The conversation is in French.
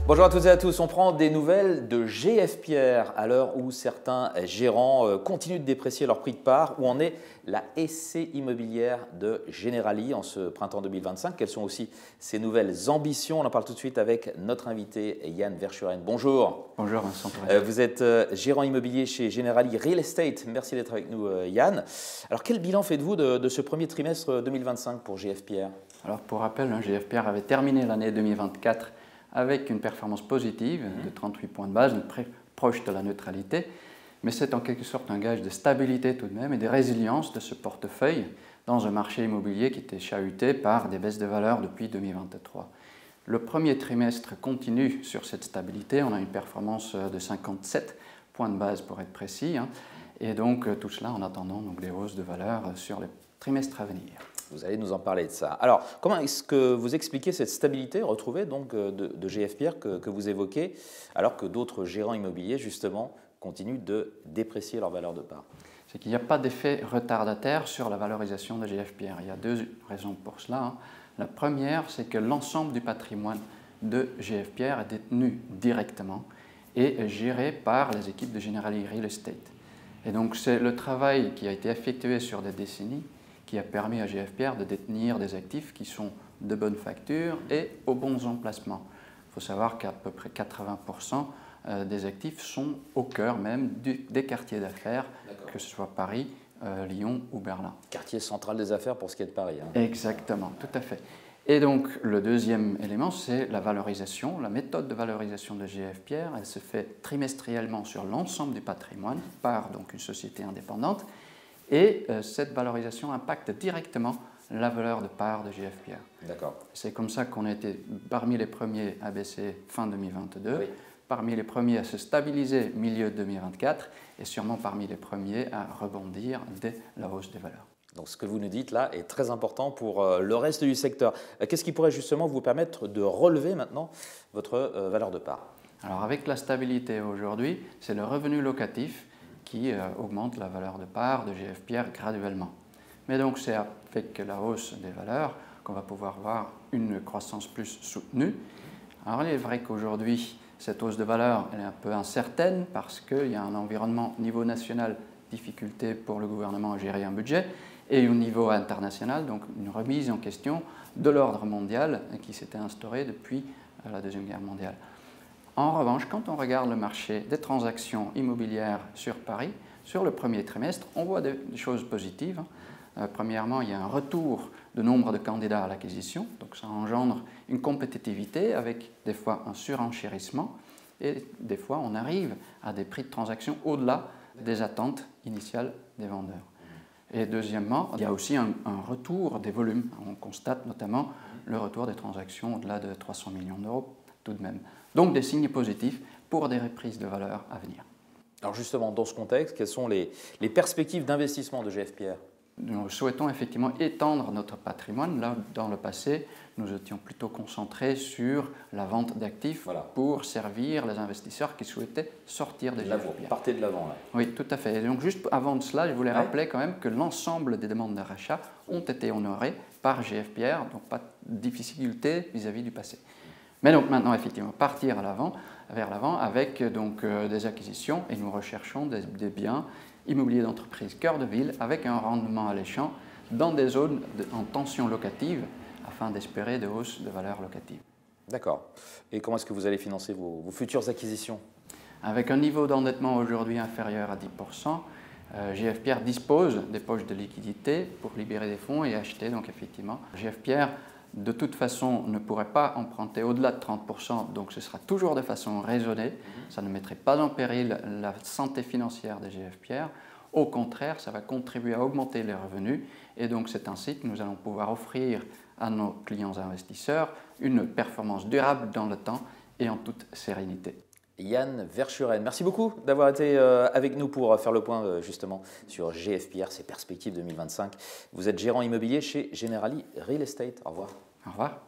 Bonjour à toutes et à tous, on prend des nouvelles de GF Pierre à l'heure où certains gérants continuent de déprécier leur prix de part. Où en est la SC immobilière de Generali en ce printemps 2025? Quelles sont aussi ses nouvelles ambitions? On en parle tout de suite avec notre invité Yann Verschuren. Bonjour. Bonjour Vincent. Vous êtes gérant immobilier chez Generali Real Estate. Merci d'être avec nous Yann. Alors quel bilan faites-vous de ce premier trimestre 2025 pour GF Pierre? Alors pour rappel, GF Pierre avait terminé l'année 2024 avec une performance positive de 38 points de base, très proche de la neutralité, mais c'est en quelque sorte un gage de stabilité tout de même et de résilience de ce portefeuille dans un marché immobilier qui était chahuté par des baisses de valeur depuis 2023. Le premier trimestre continue sur cette stabilité, on a une performance de 57 points de base pour être précis, et donc tout cela en attendant donc, des hausses de valeur sur les trimestres à venir. Vous allez nous en parler de ça. Alors, comment est-ce que vous expliquez cette stabilité retrouvée donc, de GF Pierre que vous évoquez, alors que d'autres gérants immobiliers, justement, continuent de déprécier leur valeur de part? C'est qu'il n'y a pas d'effet retardataire sur la valorisation de GF Pierre. Il y a deux raisons pour cela. La première, c'est que l'ensemble du patrimoine de GF Pierre est détenu directement et géré par les équipes de Generali Real Estate. Et donc, c'est le travail qui a été effectué sur des décennies qui a permis à GF Pierre de détenir des actifs qui sont de bonne facture et aux bons emplacements. Il faut savoir qu'à peu près 80% des actifs sont au cœur même des quartiers d'affaires, que ce soit Paris, Lyon ou Berlin. Quartier central des affaires pour ce qui est de Paris. Exactement, tout à fait. Et donc le deuxième élément, c'est la valorisation. La méthode de valorisation de GF Pierre, elle se fait trimestriellement sur l'ensemble du patrimoine par donc une société indépendante. Et cette valorisation impacte directement la valeur de part de GF Pierre. D'accord. C'est comme ça qu'on a été parmi les premiers à baisser fin 2022, oui. Parmi les premiers à se stabiliser milieu 2024 et sûrement parmi les premiers à rebondir dès la hausse des valeurs. Donc ce que vous nous dites là est très important pour le reste du secteur. Qu'est-ce qui pourrait justement vous permettre de relever maintenant votre valeur de part? Alors avec la stabilité aujourd'hui, c'est le revenu locatif qui augmente la valeur de part de GF Pierre graduellement. Mais donc c'est avec la hausse des valeurs qu'on va pouvoir voir une croissance plus soutenue. Alors il est vrai qu'aujourd'hui, cette hausse de valeur elle est un peu incertaine parce qu'il y a un environnement au niveau national, difficulté pour le gouvernement à gérer un budget, et au niveau international, donc une remise en question de l'ordre mondial qui s'était instauré depuis la Deuxième Guerre mondiale. En revanche, quand on regarde le marché des transactions immobilières sur Paris, sur le premier trimestre, on voit des choses positives. Premièrement, il y a un retour de nombre de candidats à l'acquisition, donc ça engendre une compétitivité avec des fois un surenchérissement et des fois on arrive à des prix de transaction au-delà des attentes initiales des vendeurs. Et deuxièmement, il y a aussi un retour des volumes. On constate notamment le retour des transactions au-delà de 300 millions d'euros tout de même. Donc des signes positifs pour des reprises de valeur à venir. Alors justement, dans ce contexte, quelles sont les perspectives d'investissement de GF Pierre? Nous souhaitons effectivement étendre notre patrimoine. Là, dans le passé, nous étions plutôt concentrés sur la vente d'actifs pour servir les investisseurs qui souhaitaient sortir de GF Pierre. Partez de l'avant là. Oui, tout à fait. Et donc juste avant de cela, je voulais rappeler quand même que l'ensemble des demandes de rachat ont été honorées par GF Pierre, donc pas de difficulté vis-à-vis du passé. Mais donc maintenant, effectivement, partir vers l'avant avec donc, des acquisitions et nous recherchons des biens immobiliers d'entreprise cœur de ville avec un rendement alléchant dans des zones en tension locative afin d'espérer des hausses de valeur locative. D'accord. Et comment est-ce que vous allez financer vos futures acquisitions? Avec un niveau d'endettement aujourd'hui inférieur à 10%, GF Pierre dispose des poches de liquidité pour libérer des fonds et acheter. Donc effectivement, GF Pierre de toute façon ne pourrait pas emprunter au-delà de 30%, donc ce sera toujours de façon raisonnée. Ça ne mettrait pas en péril la santé financière de GF Pierre. Au contraire, ça va contribuer à augmenter les revenus et donc c'est ainsi que nous allons pouvoir offrir à nos clients investisseurs une performance durable dans le temps et en toute sérénité. Yann Verschuren, merci beaucoup d'avoir été avec nous pour faire le point justement sur GF Pierre, ses perspectives 2025. Vous êtes gérant immobilier chez Generali Real Estate. Au revoir. Au revoir.